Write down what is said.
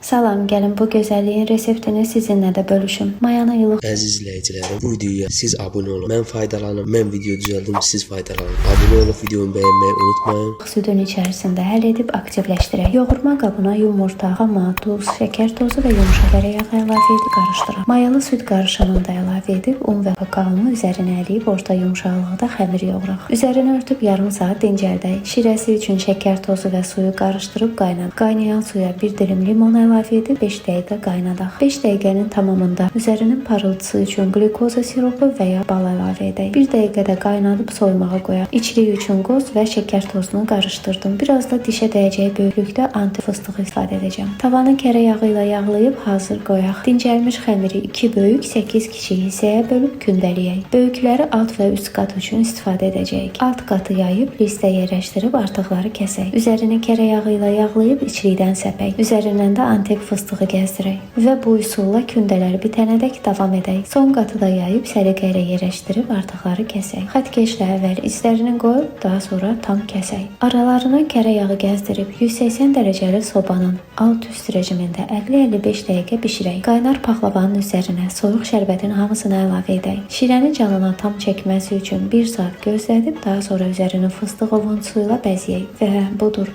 Salam, gəlin bu gözəlliyin reseptini sizinlə də bölüşüm. Mayanı ilıq Əziz izləyicilərim, bu videoya siz abunə olun. Mən faydalanım, mən video düzəldim, siz faydalanın. Abunə olub videomu bəyənməyi unutmayın. südün içərisində həll edib aktivləşdirək. Yoğurma qabına yumurta, xama, duz, şəkər tozu və yumşaq ərə yağı əlavə edib qarışdıraq. Mayalı süd qarışımını da əlavə edib un və kakaonu üzərinə əliyib orta yumşaqlıqda xəmir yoğuraq. Üzərini örtüb yarım saat dincəldək. Şirəsi üçün şəkər tozu və suyu qarışdırıb qaynadaq. Qaynayan suya bir dilim limon əlavə edib 5 dəqiqə qaynadaq. 5 dəqiqənin tamamında üzərinin parıltısı üçün qlükoza siropu və ya bal əlavə edək. 1 dəqiqədə qaynadıb soymağa qoyaq. İçlik üçün qoz və şəkər tozunu qarışdırdım. Biraz da dişə dəyəcək böyüklükdə antifıstığı istifadə edəcəm. Tavanı kərə yağı ilə yağlayıb hazır qoyaq. Dincəlmiş xəmiri 2 böyük, 8 kiçik hissəyə bölüb kündələyək. Böyükləri alt və üst qat üçün istifadə edəcəyik. Alt qatı yayıb listə yerləşdirib artıqları kəsək. Üzərini kərə yağı ilə yağlayıb içlikdən səpək. Üzərindən də antik fıstığı gəzdirək və bu üsulla kündələr bitənədək davam edək. Son qatı da yayıb səliqə ilə yerləşdirib artıqları kəsək. Xətkeşlə əvvəl izlərini qoyub daha sonra tam kəsək. Aralarına kərə yağı gəzdirib 180 dərəcəli sobanın alt-üst rejimində 50-55 dəqiqə bişirək. Qaynar paxlavanın üzərinə soyuq şərbətin hamısını əlavə edək. Şirənin canına tam çəkməsi üçün 1 saat gözlədib daha sonra üzərini fıstıq ovuntusu ilə bəzəyək və budur.